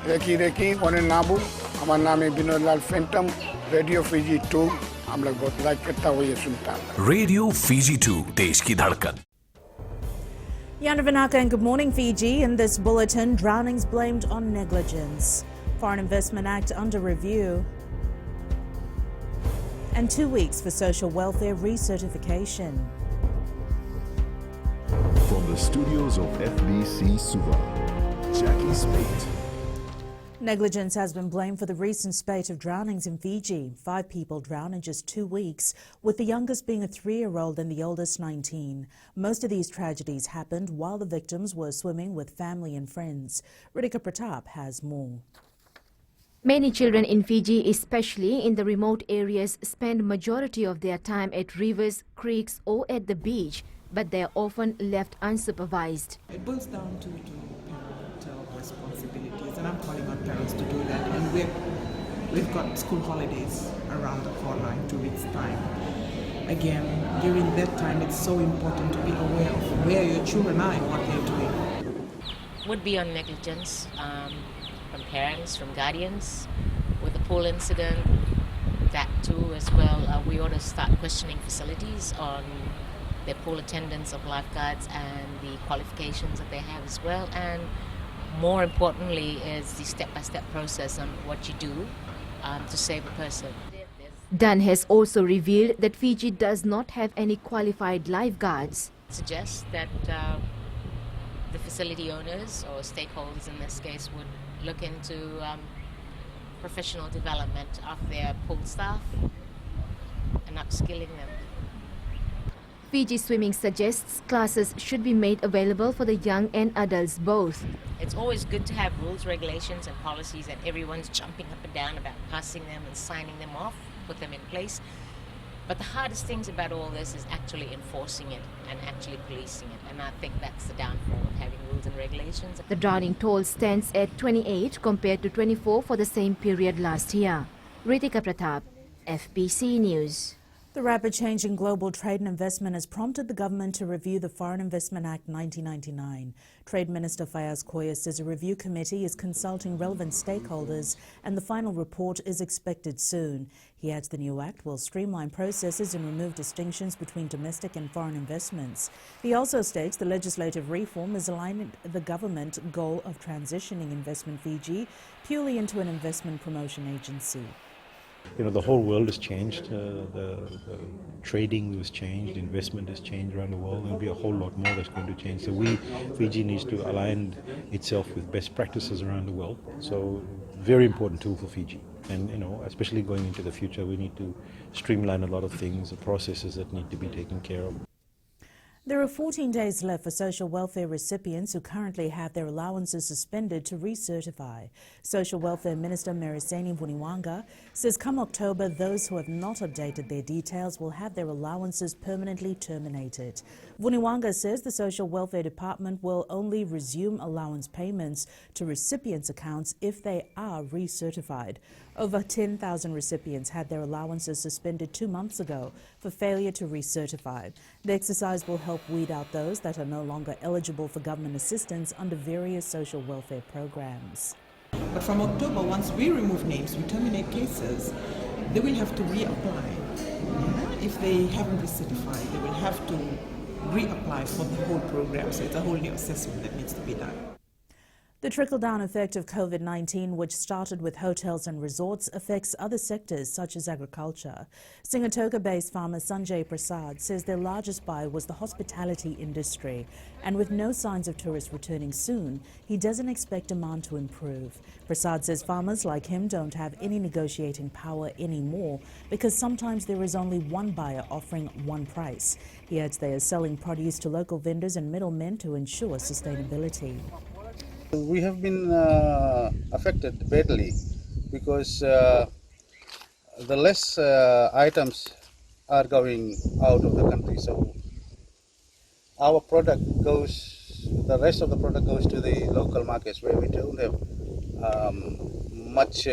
Recce one नाबू हमारा नाम है विनोद लाल फैंटम रेडियो फीजी 2 हम लोग बहुत लाइक करता हुआ ये सुनता है रेडियो फीजी 2 देश की धड़कन. Yanavanaka and good morning Fiji. In this bulletin, drownings blamed on negligence. Foreign Investment Act under review. And 2 weeks for social welfare recertification. From the studios of FBC Suva, Jackie Spate. Negligence has been blamed for the recent spate of drownings in Fiji. 5 people drowned in just 2 weeks, with the youngest being a 3-year-old and the oldest 19. Most of these tragedies happened while the victims were swimming with family and friends. Regal Pratap has more. Many children in Fiji, especially in the remote areas, spend majority of their time at rivers, creeks or at the beach, but they are often left unsupervised. It boils down to parental responsibilities, and I'm calling on parents to do that. And we've got school holidays around the corner in 2 weeks' time. Again, during that time, it's so important to be aware of where your children are and what they're doing. Would be on negligence. From parents, from guardians. With the pool incident, that too as well, we ought to start questioning facilities on their pool attendance of lifeguards and the qualifications that they have as well, and more importantly is the step-by-step process on what you do to save a person. Dunn has also revealed that Fiji does not have any qualified lifeguards. Suggest that the facility owners or stakeholders in this case would look into professional development of their pool staff and upskilling them. Fiji Swimming suggests classes should be made available for the young and adults both. It's always good to have rules, regulations and policies that everyone's jumping up and down about, passing them and signing them off, put them in place. But the hardest things about all this is actually enforcing it and actually policing it. And I think that's the downfall of having rules and regulations. The drowning toll stands at 28 compared to 24 for the same period last year. Ritika Pratap, FBC News. The rapid change in global trade and investment has prompted the government to review the Foreign Investment Act 1999. Trade Minister Fayaz Koya says a review committee is consulting relevant stakeholders and the final report is expected soon. He adds the new act will streamline processes and remove distinctions between domestic and foreign investments. He also states the legislative reform is aligned with the government goal of transitioning Investment Fiji purely into an investment promotion agency. You know, the whole world has changed, the trading has changed, investment has changed around the world. There'll be a whole lot more that's going to change. So Fiji needs to align itself with best practices around the world. So very important tool for Fiji. And, you know, especially going into the future, we need to streamline a lot of things, the processes that need to be taken care of. There are 14 days left for social welfare recipients who currently have their allowances suspended to recertify. Social Welfare Minister Meriseni Vuniwanga says come October, those who have not updated their details will have their allowances permanently terminated. Vuniwanga says the Social Welfare Department will only resume allowance payments to recipients' accounts if they are recertified. Over 10,000 recipients had their allowances suspended 2 months ago for failure to recertify. The exercise will help weed out those that are no longer eligible for government assistance under various social welfare programs. But from October, once we remove names, we terminate cases, they will have to reapply. If they haven't recertified, they will have to reapply for the whole program. So it's a whole new assessment that needs to be done. The trickle-down effect of COVID-19, which started with hotels and resorts, affects other sectors such as agriculture. Lautoka-based farmer Sanjay Prasad says their largest buy was the hospitality industry, and with no signs of tourists returning soon, he doesn't expect demand to improve. Prasad says farmers like him don't have any negotiating power anymore because sometimes there is only one buyer offering one price. He adds they are selling produce to local vendors and middlemen to ensure sustainability. We have been affected badly because the less items are going out of the country. So our product goes, the rest of the product goes to the local markets where we don't have much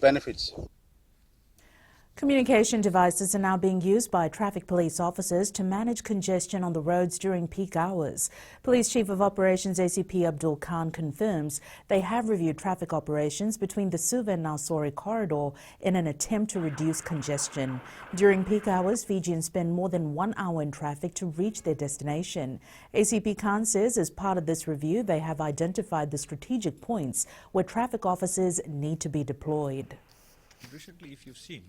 benefits. Communication devices are now being used by traffic police officers to manage congestion on the roads during peak hours. Police Chief of Operations ACP Abdul Khan confirms they have reviewed traffic operations between the Suva and Nausori corridor in an attempt to reduce congestion. During peak hours, Fijians spend more than 1 hour in traffic to reach their destination. ACP Khan says as part of this review, they have identified the strategic points where traffic officers need to be deployed. Recently, if you've seen,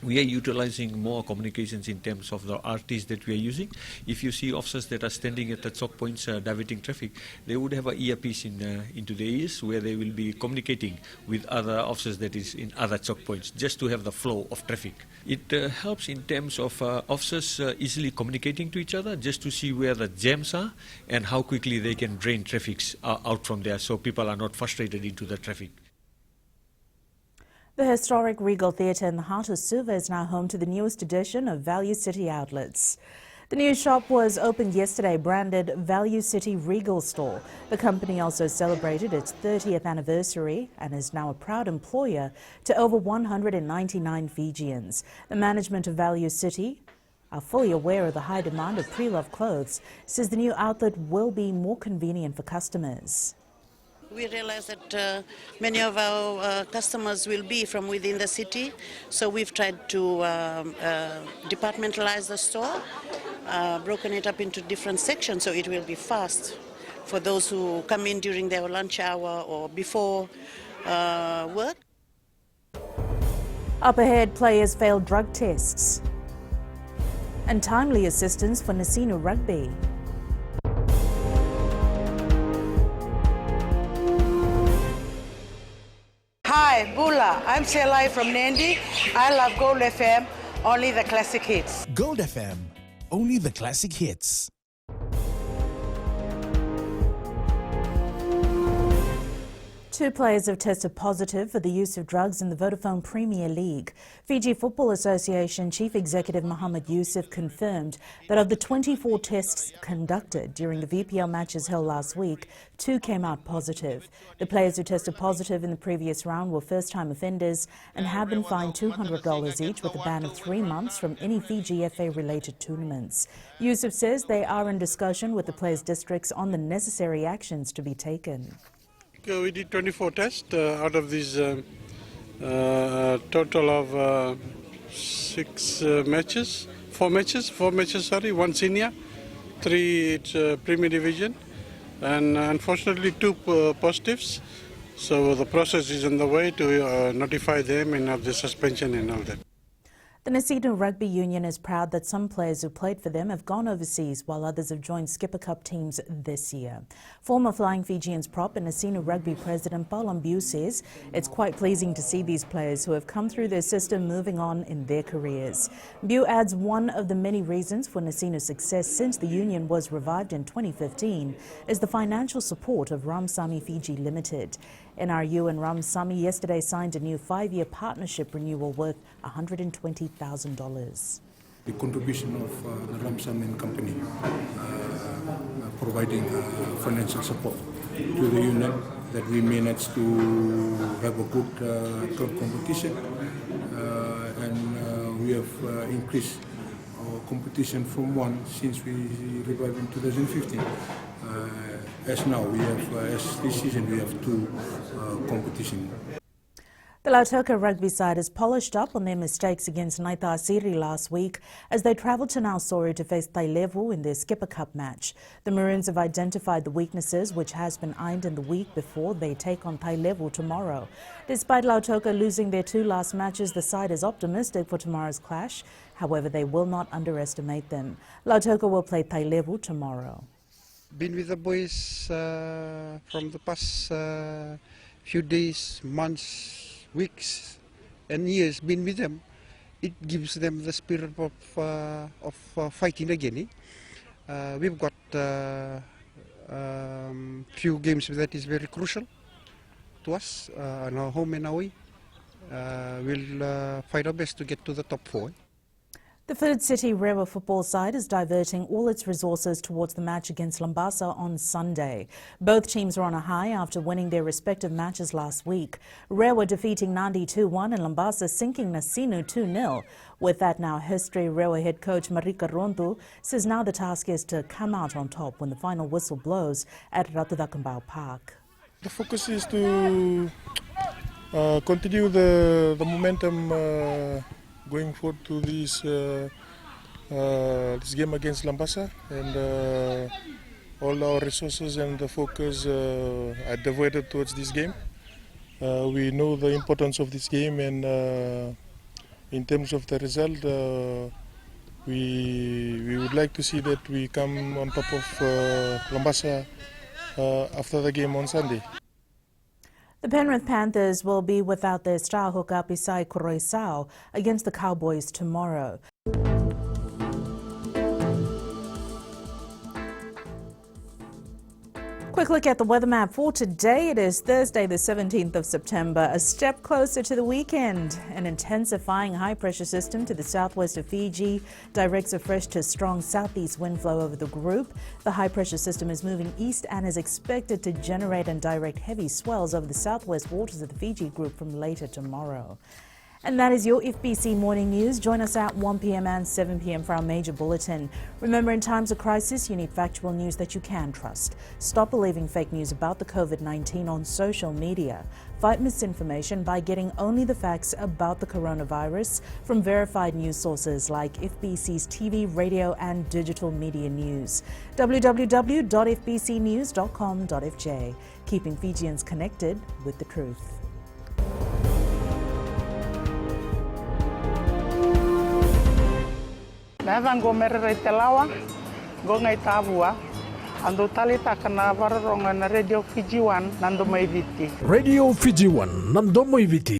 we are utilizing more communications in terms of the RTs that we are using. If you see officers that are standing at the choke points diverting traffic, they would have an earpiece into their ears where they will be communicating with other officers that is in other choke points just to have the flow of traffic. It helps in terms of officers easily communicating to each other just to see where the jams are and how quickly they can drain traffic out from there so people are not frustrated into the traffic. The historic Regal Theatre in the heart of Suva is now home to the newest edition of Value City Outlets. The new shop was opened yesterday, branded Value City Regal Store. The company also celebrated its 30th anniversary and is now a proud employer to over 199 Fijians. The management of Value City are fully aware of the high demand of pre-loved clothes, says the new outlet will be more convenient for customers. We realize that many of our customers will be from within the city, so we've tried to departmentalize the store, broken it up into different sections so it will be fast for those who come in during their lunch hour or before work. Up ahead, players failed drug tests and timely assistance for Nasinu Rugby. Hi, Bula. I'm Selai from Nandi. I love Gold FM, only the classic hits. Gold FM, only the classic hits. Two players have tested positive for the use of drugs in the Vodafone Premier League. Fiji Football Association Chief Executive Mohammed Yusuf confirmed that of the 24 tests conducted during the VPL matches held last week, 2 came out positive. The players who tested positive in the previous round were first-time offenders and have been fined $200 each with a ban of 3 months from any Fiji FA-related tournaments. Yusuf says they are in discussion with the players' districts on the necessary actions to be taken. We did 24 tests out of these total of 6 matches, 4 matches, 1 senior, 3 it's Premier Division, and unfortunately 2 positives. So the process is on the way to notify them and have the suspension and all that. The Nasinu Rugby Union is proud that some players who played for them have gone overseas while others have joined Skipper Cup teams this year. Former Flying Fijians prop and Nasinu Rugby President Paulam Biu says it's quite pleasing to see these players who have come through their system moving on in their careers. Biu adds one of the many reasons for Nasinu's success since the union was revived in 2015 is the financial support of Ramsamy Fiji Limited. NRU and Ramsamy yesterday signed a new 5-year partnership renewal worth $120,000. The contribution of the Ramsamy company providing financial support to the union that we managed to have a good competition and we have increased our competition from 1 since we revived in 2015. As now we have, as this season we have 2 competition. The Lautoka rugby side has polished up on their mistakes against Naita Asiri last week as they travelled to Nausori to face Tailevu in their Skipper Cup match. The Maroons have identified the weaknesses which has been ironed in the week before they take on Tailevu tomorrow. Despite Lautoka losing their 2 last matches, the side is optimistic for tomorrow's clash. However, they will not underestimate them. Lautoka will play Tailevu tomorrow. Been with the boys from the past few days, months, weeks and years, been with them. It gives them the spirit of fighting again. We've got few games that is very crucial to us, on our home and away. We'll fight our best to get to the top 4. The Third City Rewa football side is diverting all its resources towards the match against Lambasa on Sunday. Both teams are on a high after winning their respective matches last week. Rewa defeating Nandi 2-1 and Lambasa sinking Nasinu 2-0. With that now history, Rewa head coach Marika Rontu says now the task is to come out on top when the final whistle blows at Lautoka Park. The focus is to continue the momentum going forward to this game against Lambasa, and all our resources and the focus are diverted towards this game. We know the importance of this game, and in terms of the result, we would like to see that we come on top of Lambasa after the game on Sunday. The Penrith Panthers will be without their star hooker Pisai Kuroisao against the Cowboys tomorrow. Quick look at the weather map for today. It is Thursday, the 17th of September, a step closer to the weekend. An intensifying high-pressure system to the southwest of Fiji directs a fresh to strong southeast wind flow over the group. The high-pressure system is moving east and is expected to generate and direct heavy swells over the southwest waters of the Fiji group from later tomorrow. And that is your FBC Morning News. Join us at 1 p.m. and 7 p.m. for our major bulletin. Remember, in times of crisis, you need factual news that you can trust. Stop believing fake news about the COVID-19 on social media. Fight misinformation by getting only the facts about the coronavirus from verified news sources like FBC's TV, radio and digital media news. www.fbcnews.com.fj. Keeping Fijians connected with the truth. Nava go merere te lawa, go ngai tavua, ando talita kana vararonga na Radio Fiji 1 nando mai viti. Radio Fiji 1 nando mai viti.